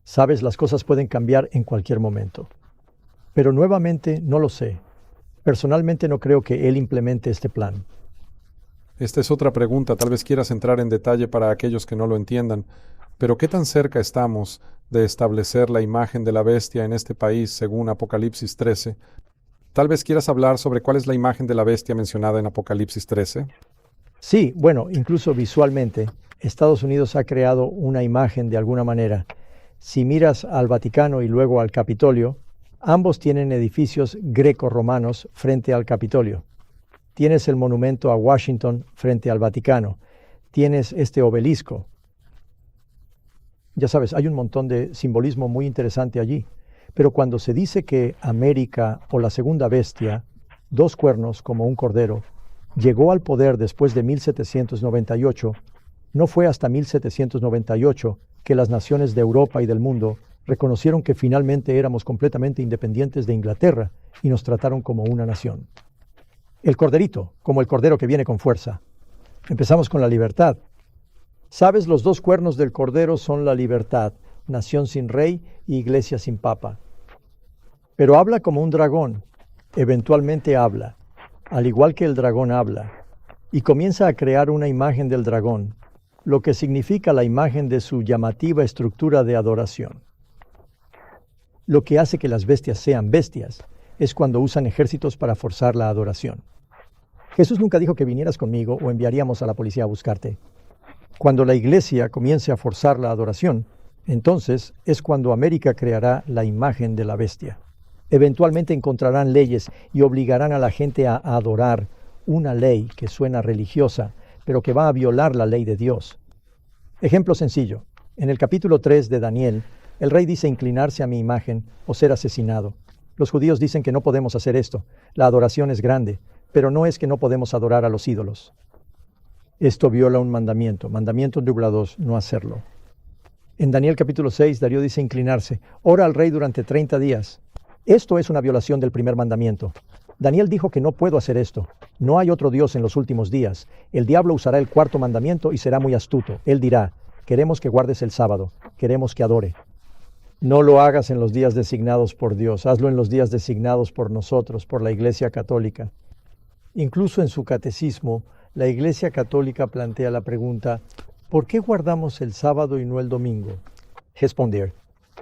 Sabes, las cosas pueden cambiar en cualquier momento. Pero nuevamente no lo sé. Personalmente no creo que él implemente este plan. Esta es otra pregunta, tal vez quieras entrar en detalle para aquellos que no lo entiendan, pero ¿qué tan cerca estamos de establecer la imagen de la bestia en este país según Apocalipsis 13? Tal vez quieras hablar sobre cuál es la imagen de la bestia mencionada en Apocalipsis 13. Sí, bueno, incluso visualmente, Estados Unidos ha creado una imagen de alguna manera. Si miras al Vaticano y luego al Capitolio, ambos tienen edificios greco-romanos frente al Capitolio. Tienes el monumento a Washington frente al Vaticano. Tienes este obelisco. Ya sabes, hay un montón de simbolismo muy interesante allí. Pero cuando se dice que América o la segunda bestia, 2 cuernos como un cordero, llegó al poder después de 1798, no fue hasta 1798 que las naciones de Europa y del mundo reconocieron que finalmente éramos completamente independientes de Inglaterra y nos trataron como una nación. El corderito, como el cordero que viene con fuerza. Empezamos con la libertad. Sabes, los 2 cuernos del cordero son la libertad, nación sin rey y iglesia sin papa. Pero habla como un dragón, eventualmente habla, al igual que el dragón habla, y comienza a crear una imagen del dragón, lo que significa la imagen de su llamativa estructura de adoración. Lo que hace que las bestias sean bestias es cuando usan ejércitos para forzar la adoración. Jesús nunca dijo que vinieras conmigo o enviaríamos a la policía a buscarte. Cuando la iglesia comience a forzar la adoración, entonces es cuando América creará la imagen de la bestia. Eventualmente encontrarán leyes y obligarán a la gente a adorar una ley que suena religiosa, pero que va a violar la ley de Dios. Ejemplo sencillo. En el capítulo 3 de Daniel, el rey dice inclinarse a mi imagen o ser asesinado. Los judíos dicen que no podemos hacer esto. La adoración es grande, pero no es que no podemos adorar a los ídolos. Esto viola un mandamiento. Mandamiento número 2, no hacerlo. En Daniel capítulo 6, Darío dice inclinarse. Ora al rey durante 30 días. Esto es una violación del primer mandamiento. Daniel dijo que no puedo hacer esto. No hay otro Dios en los últimos días. El diablo usará el 4º mandamiento y será muy astuto. Él dirá, queremos que guardes el sábado. Queremos que adore. No lo hagas en los días designados por Dios, hazlo en los días designados por nosotros, por la Iglesia Católica. Incluso en su catecismo, la Iglesia Católica plantea la pregunta, ¿por qué guardamos el sábado y no el domingo? Responder,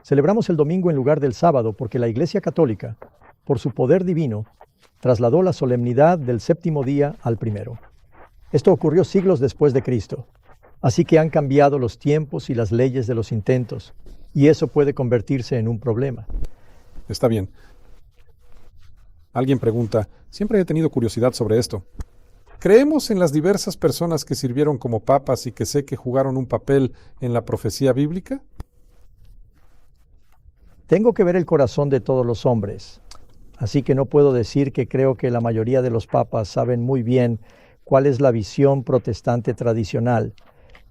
celebramos el domingo en lugar del sábado porque la Iglesia Católica, por su poder divino, trasladó la solemnidad del séptimo día al primero. Esto ocurrió siglos después de Cristo. Así que han cambiado los tiempos y las leyes de los intentos, y eso puede convertirse en un problema. Está bien. Alguien pregunta, siempre he tenido curiosidad sobre esto. ¿Creemos en las diversas personas que sirvieron como papas y que sé que jugaron un papel en la profecía bíblica? Tengo que ver el corazón de todos los hombres, así que no puedo decir que creo que la mayoría de los papas saben muy bien cuál es la visión protestante tradicional,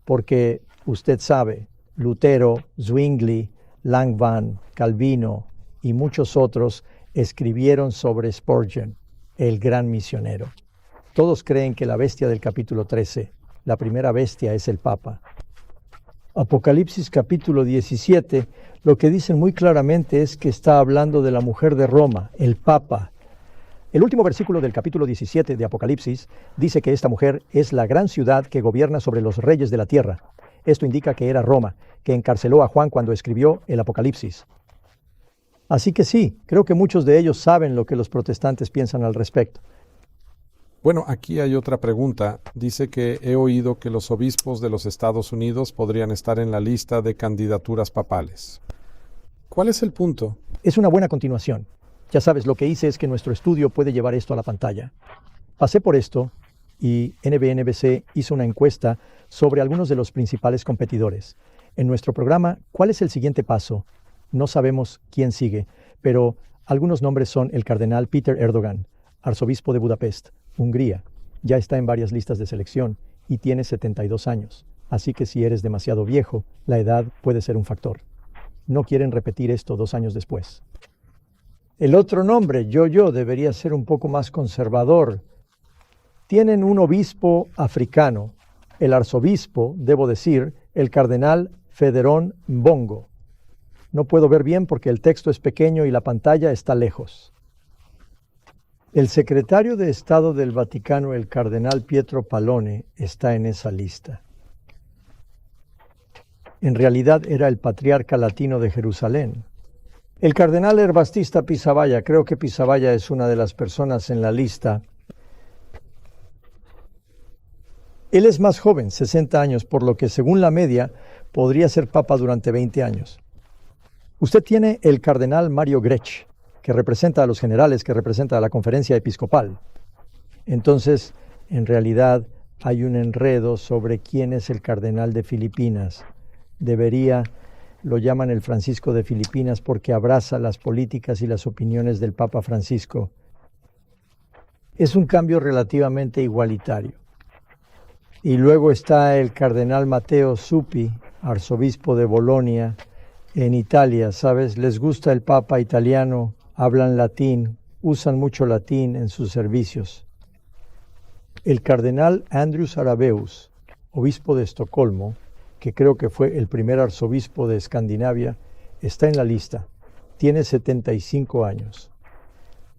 porque usted sabe, Lutero, Zwingli, Langevin, Calvino y muchos otros escribieron sobre Spurgeon, el gran misionero. Todos creen que la bestia del capítulo 13, la primera bestia, es el Papa. Apocalipsis capítulo 17, lo que dicen muy claramente es que está hablando de la mujer de Roma, el Papa. El último versículo del capítulo 17 de Apocalipsis dice que esta mujer es la gran ciudad que gobierna sobre los reyes de la tierra. Esto indica que era Roma, que encarceló a Juan cuando escribió el Apocalipsis. Así que sí, creo que muchos de ellos saben lo que los protestantes piensan al respecto. Bueno, aquí hay otra pregunta. Dice que he oído que los obispos de los Estados Unidos podrían estar en la lista de candidaturas papales. ¿Cuál es el punto? Es una buena continuación. Ya sabes, lo que hice es que nuestro estudio puede llevar esto a la pantalla. Pasé por esto y NBNBC hizo una encuesta sobre algunos de los principales competidores. En nuestro programa, ¿cuál es el siguiente paso? No sabemos quién sigue, pero algunos nombres son el cardenal Peter Erdogan, arzobispo de Budapest, Hungría. Ya está en varias listas de selección y tiene 72 años. Así que si eres demasiado viejo, la edad puede ser un factor. No quieren repetir esto 2 años después. El otro nombre, Yo-Yo, debería ser un poco más conservador. Tienen un obispo africano, el arzobispo, debo decir, el cardenal Federón Mbongo. No puedo ver bien porque el texto es pequeño y la pantalla está lejos. El secretario de Estado del Vaticano, el cardenal Pietro Pallone, está en esa lista. En realidad era el patriarca latino de Jerusalén. El cardenal Herbastista Pisavalla, creo que Pisavalla es una de las personas en la lista. Él es más joven, 60 años, por lo que según la media podría ser papa durante 20 años. Usted tiene el cardenal Mario Grech, que representa a los generales, que representa a la conferencia episcopal. Entonces, en realidad, hay un enredo sobre quién es el cardenal de Filipinas. Lo llaman el Francisco de Filipinas porque abraza las políticas y las opiniones del Papa Francisco. Es un cambio relativamente igualitario. Y luego está el cardenal Matteo Zuppi, arzobispo de Bolonia, en Italia. ¿Sabes? Les gusta el Papa italiano, hablan latín, usan mucho latín en sus servicios. El cardenal Andrews Arabeus, obispo de Estocolmo, que creo que fue el primer arzobispo de Escandinavia, está en la lista. Tiene 75 años.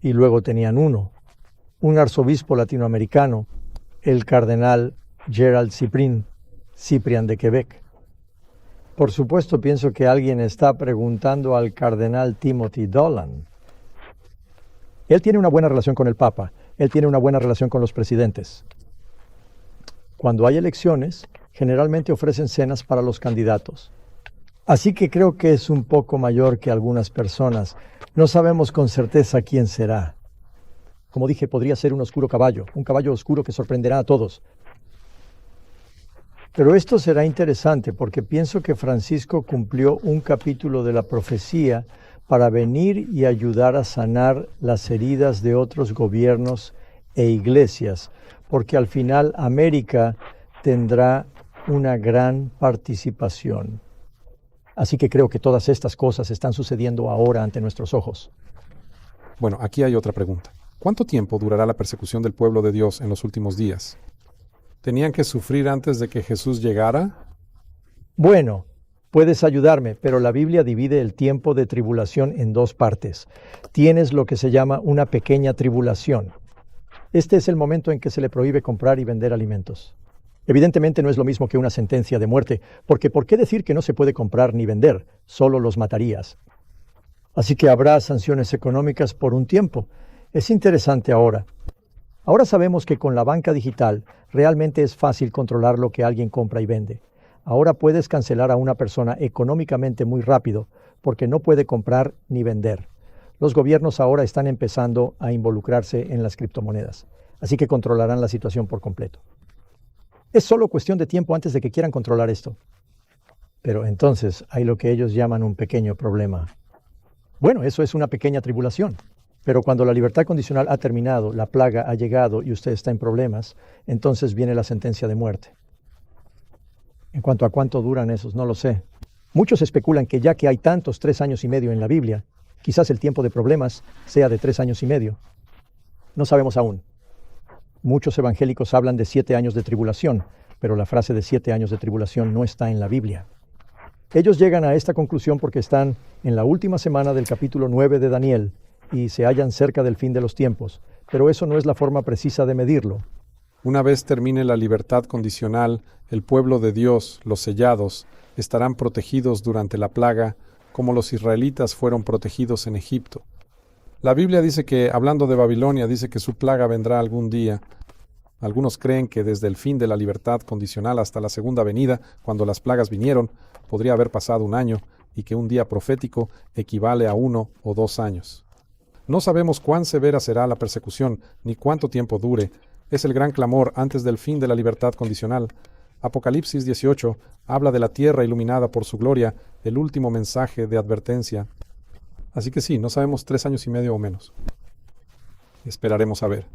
Y luego tenían un arzobispo latinoamericano, el cardenal Gerald Cyprian de Quebec. Por supuesto, pienso que alguien está preguntando al cardenal Timothy Dolan. Él tiene una buena relación con el Papa. Él tiene una buena relación con los presidentes. Cuando hay elecciones, generalmente ofrecen cenas para los candidatos. Así que creo que es un poco mayor que algunas personas. No sabemos con certeza quién será. Como dije, podría ser un caballo oscuro que sorprenderá a todos. Pero esto será interesante porque pienso que Francisco cumplió un capítulo de la profecía para venir y ayudar a sanar las heridas de otros gobiernos e iglesias, porque al final América tendrá una gran participación. Así que creo que todas estas cosas están sucediendo ahora ante nuestros ojos. Bueno, aquí hay otra pregunta. ¿Cuánto tiempo durará la persecución del pueblo de Dios en los últimos días? ¿Tenían que sufrir antes de que Jesús llegara? Bueno, Puedes ayudarme, pero la Biblia divide el tiempo de tribulación en dos partes. Tienes lo que se llama una pequeña tribulación. Este es el momento en que se le prohíbe comprar y vender alimentos. Evidentemente no es lo mismo que una sentencia de muerte, porque ¿por qué decir que no se puede comprar ni vender? Solo los matarías. Así que habrá sanciones económicas por un tiempo. Es interesante ahora. Ahora sabemos que con la banca digital realmente es fácil controlar lo que alguien compra y vende. Ahora puedes cancelar a una persona económicamente muy rápido porque no puede comprar ni vender. Los gobiernos ahora están empezando a involucrarse en las criptomonedas, así que controlarán la situación por completo. Es solo cuestión de tiempo antes de que quieran controlar esto. Pero entonces hay lo que ellos llaman un pequeño problema. Bueno, eso es una pequeña tribulación. Pero cuando la libertad condicional ha terminado, la plaga ha llegado y usted está en problemas, entonces viene la sentencia de muerte. En cuanto a cuánto duran esos, no lo sé. Muchos especulan que ya que hay tantos 3 años y medio en la Biblia, quizás el tiempo de problemas sea de 3 años y medio. No sabemos aún. Muchos evangélicos hablan de 7 años de tribulación, pero la frase de 7 años de tribulación no está en la Biblia. Ellos llegan a esta conclusión porque están en la última semana del capítulo 9 de Daniel y se hallan cerca del fin de los tiempos, pero eso no es la forma precisa de medirlo. Una vez termine la libertad condicional, el pueblo de Dios, los sellados, estarán protegidos durante la plaga, como los israelitas fueron protegidos en Egipto. La Biblia dice que, hablando de Babilonia, dice que su plaga vendrá algún día. Algunos creen que desde el fin de la libertad condicional hasta la segunda venida, cuando las plagas vinieron, podría haber pasado 1 año, y que un día profético equivale a 1 o 2 años. No sabemos cuán severa será la persecución, ni cuánto tiempo dure. Es el gran clamor antes del fin de la libertad condicional. Apocalipsis 18 habla de la tierra iluminada por su gloria, el último mensaje de advertencia. Así que sí, no sabemos 3 años y medio o menos. Esperaremos a ver.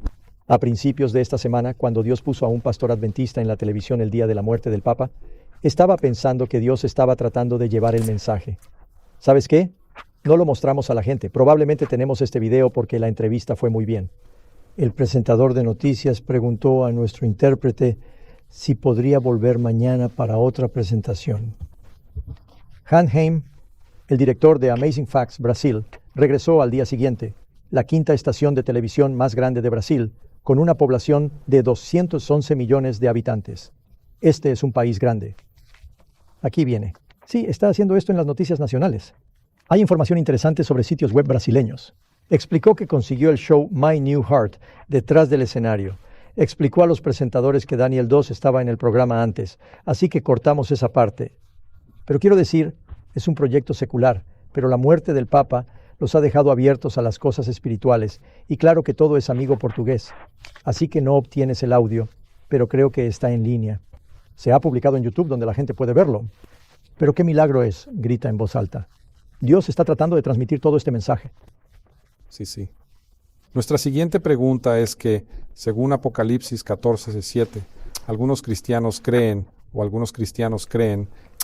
A principios de esta semana, cuando Dios puso a un pastor adventista en la televisión el día de la muerte del Papa, estaba pensando que Dios estaba tratando de llevar el mensaje. ¿Sabes qué? No lo mostramos a la gente. Probablemente tenemos este video porque la entrevista fue muy bien. El presentador de noticias preguntó a nuestro intérprete si podría volver mañana para otra presentación. Han Heim, el director de Amazing Facts Brasil, regresó al día siguiente, la 5ª estación de televisión más grande de Brasil, con una población de 211 millones de habitantes. Este es un país grande. Aquí viene. Sí, está haciendo esto en las noticias nacionales. Hay información interesante sobre sitios web brasileños. Explicó que consiguió el show My New Heart detrás del escenario. Explicó a los presentadores que Daniel 2 estaba en el programa antes, así que cortamos esa parte. Pero quiero decir, es un proyecto secular, pero la muerte del Papa los ha dejado abiertos a las cosas espirituales, y claro que todo es amigo portugués. Así que no obtienes el audio, pero creo que está en línea. Se ha publicado en YouTube donde la gente puede verlo. Pero qué milagro es, grita en voz alta. Dios está tratando de transmitir todo este mensaje. Sí. Nuestra siguiente pregunta es que, según Apocalipsis 14:7, algunos cristianos creen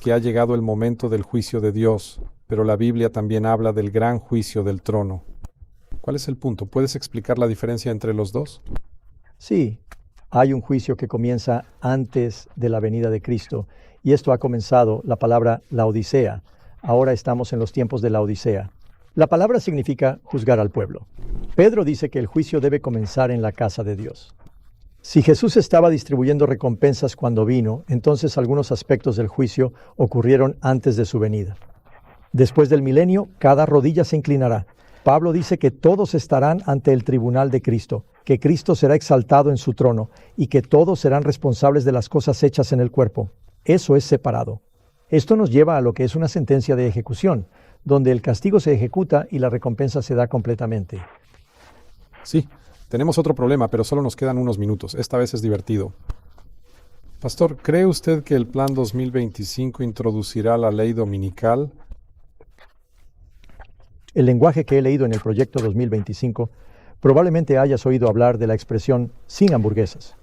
que ha llegado el momento del juicio de Dios, pero la Biblia también habla del gran juicio del trono. ¿Cuál es el punto? ¿Puedes explicar la diferencia entre los dos? Sí, hay un juicio que comienza antes de la venida de Cristo, y esto ha comenzado la palabra la Odisea. Ahora estamos en los tiempos de la Odisea. La palabra significa juzgar al pueblo. Pedro dice que el juicio debe comenzar en la casa de Dios. Si Jesús estaba distribuyendo recompensas cuando vino, entonces algunos aspectos del juicio ocurrieron antes de su venida. Después del milenio, cada rodilla se inclinará. Pablo dice que todos estarán ante el tribunal de Cristo, que Cristo será exaltado en su trono y que todos serán responsables de las cosas hechas en el cuerpo. Eso es separado. Esto nos lleva a lo que es una sentencia de ejecución, donde el castigo se ejecuta y la recompensa se da completamente. Sí, tenemos otro problema, pero solo nos quedan unos minutos. Esta vez es divertido. Pastor, ¿cree usted que el Plan 2025 introducirá la ley dominical? El lenguaje que he leído en el proyecto 2025, probablemente hayas oído hablar de la expresión sin hamburguesas.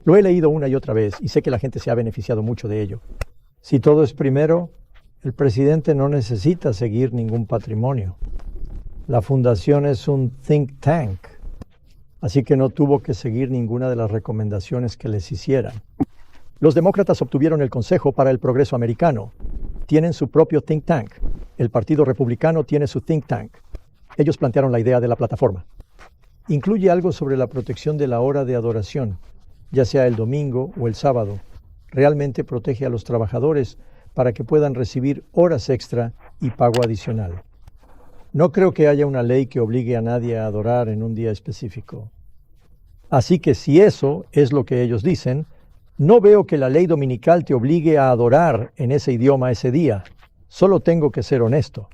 Lo he leído una y otra vez y sé que la gente se ha beneficiado mucho de ello. Si todo es primero, el presidente no necesita seguir ningún patrimonio. La fundación es un think tank, así que no tuvo que seguir ninguna de las recomendaciones que les hicieran. Los demócratas obtuvieron el Consejo para el Progreso Americano. tienen su propio think tank. El Partido Republicano tiene su think tank. Ellos plantearon la idea de la plataforma. Incluye algo sobre la protección de la hora de adoración, ya sea el domingo o el sábado. Realmente protege a los trabajadores para que puedan recibir horas extra y pago adicional. No creo que haya una ley que obligue a nadie a adorar en un día específico. Así que si eso es lo que ellos dicen, no veo que la ley dominical te obligue a adorar en ese idioma ese día. Solo tengo que ser honesto.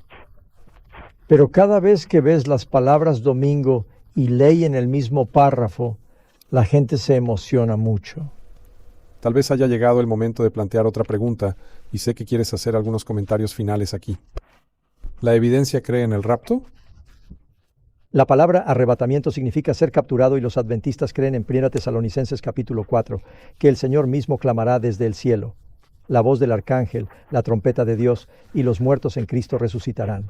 Pero cada vez que ves las palabras domingo y ley en el mismo párrafo, la gente se emociona mucho. Tal vez haya llegado el momento de plantear otra pregunta, y sé que quieres hacer algunos comentarios finales aquí. ¿La evidencia cree en el rapto? La palabra arrebatamiento significa ser capturado y los adventistas creen en 1 Tesalonicenses capítulo 4, que el Señor mismo clamará desde el cielo. La voz del arcángel, la trompeta de Dios y los muertos en Cristo resucitarán.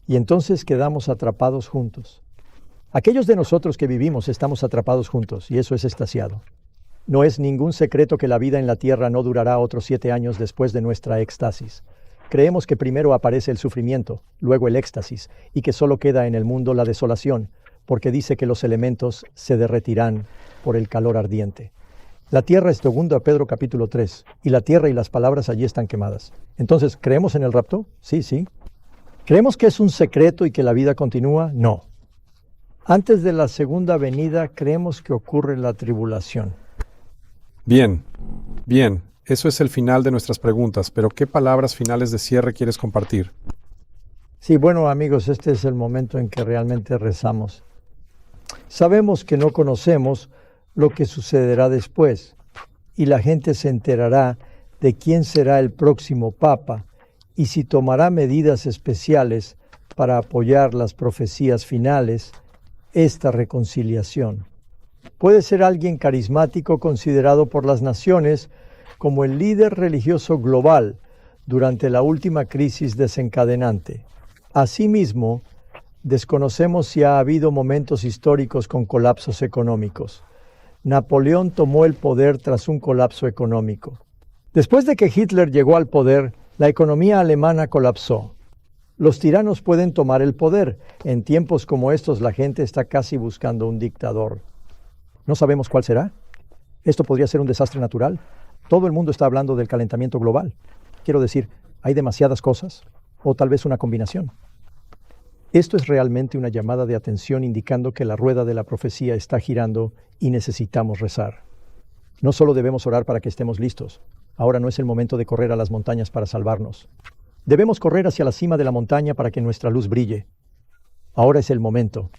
Y entonces quedamos atrapados juntos. Aquellos de nosotros que vivimos estamos atrapados juntos y eso es extasiado. No es ningún secreto que la vida en la tierra no durará otros 7 años después de nuestra éxtasis. Creemos que primero aparece el sufrimiento, luego el éxtasis, y que solo queda en el mundo la desolación, porque dice que los elementos se derretirán por el calor ardiente. La tierra es 2 Pedro capítulo 3, y la tierra y las palabras allí están quemadas. Entonces, ¿creemos en el rapto? Sí. ¿Creemos que es un secreto y que la vida continúa? No. Antes de la segunda venida, creemos que ocurre la tribulación. Bien. Eso es el final de nuestras preguntas, pero ¿qué palabras finales de cierre quieres compartir? Sí, bueno, amigos, este es el momento en que realmente rezamos. Sabemos que no conocemos lo que sucederá después, y la gente se enterará de quién será el próximo papa y si tomará medidas especiales para apoyar las profecías finales, esta reconciliación. Puede ser alguien carismático considerado por las naciones como el líder religioso global durante la última crisis desencadenante. Asimismo, desconocemos si ha habido momentos históricos con colapsos económicos. Napoleón tomó el poder tras un colapso económico. Después de que Hitler llegó al poder, la economía alemana colapsó. Los tiranos pueden tomar el poder. En tiempos como estos, la gente está casi buscando un dictador. No sabemos cuál será. Esto podría ser un desastre natural. Todo el mundo está hablando del calentamiento global. Quiero decir, hay demasiadas cosas, o tal vez una combinación. Esto es realmente una llamada de atención indicando que la rueda de la profecía está girando y necesitamos rezar. No solo debemos orar para que estemos listos. Ahora no es el momento de correr a las montañas para salvarnos. Debemos correr hacia la cima de la montaña para que nuestra luz brille. Ahora es el momento.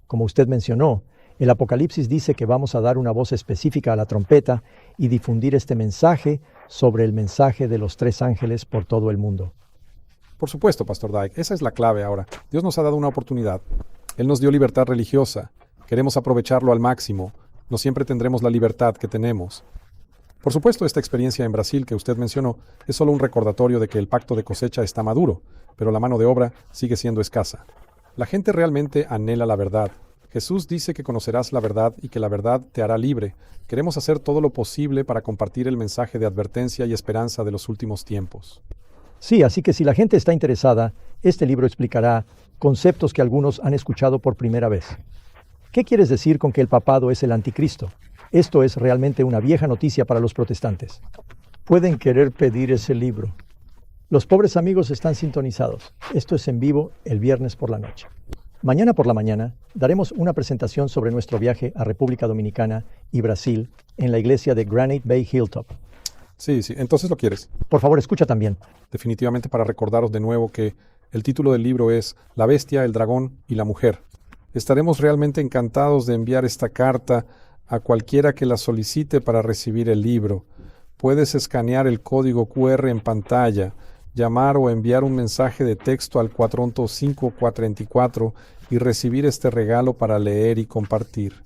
Como usted mencionó, el Apocalipsis dice que vamos a dar una voz específica a la trompeta y difundir este mensaje sobre el mensaje de los 3 ángeles por todo el mundo. Por supuesto, Pastor Dyke, esa es la clave ahora. Dios nos ha dado una oportunidad. Él nos dio libertad religiosa. Queremos aprovecharlo al máximo. No siempre tendremos la libertad que tenemos. Por supuesto, esta experiencia en Brasil que usted mencionó es solo un recordatorio de que el pacto de cosecha está maduro, pero la mano de obra sigue siendo escasa. La gente realmente anhela la verdad. Jesús dice que conocerás la verdad y que la verdad te hará libre. Queremos hacer todo lo posible para compartir el mensaje de advertencia y esperanza de los últimos tiempos. Sí, así que si la gente está interesada, este libro explicará conceptos que algunos han escuchado por primera vez. ¿Qué quieres decir con que el papado es el anticristo? Esto es realmente una vieja noticia para los protestantes. Pueden querer pedir ese libro. Los pobres amigos están sintonizados. Esto es en vivo el viernes por la noche. Mañana por la mañana daremos una presentación sobre nuestro viaje a República Dominicana y Brasil en la iglesia de Granite Bay Hilltop. Sí, entonces lo quieres. Por favor, escucha también. Definitivamente para recordaros de nuevo que el título del libro es La bestia, el dragón y la mujer. Estaremos realmente encantados de enviar esta carta a cualquiera que la solicite para recibir el libro. Puedes escanear el código QR en pantalla, llamar o enviar un mensaje de texto al 415-434 y recibir este regalo para leer y compartir.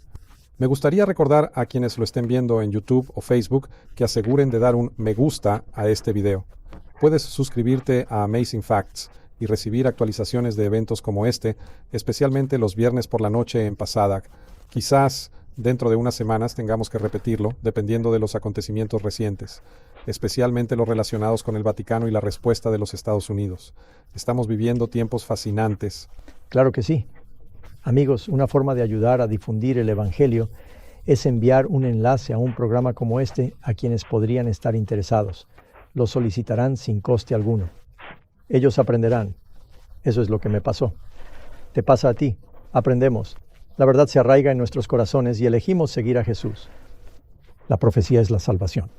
Me gustaría recordar a quienes lo estén viendo en YouTube o Facebook que aseguren de dar un me gusta a este video. Puedes suscribirte a Amazing Facts y recibir actualizaciones de eventos como este, especialmente los viernes por la noche en Pasadac. Quizás dentro de unas semanas tengamos que repetirlo, dependiendo de los acontecimientos recientes. especialmente los relacionados con el Vaticano y la respuesta de los Estados Unidos. Estamos viviendo tiempos fascinantes. Claro que sí. Amigos, una forma de ayudar a difundir el Evangelio es enviar un enlace a un programa como este a quienes podrían estar interesados. Lo solicitarán sin coste alguno. Ellos aprenderán. Eso es lo que me pasó. Te pasa a ti. Aprendemos. La verdad se arraiga en nuestros corazones y elegimos seguir a Jesús. La profecía es la salvación.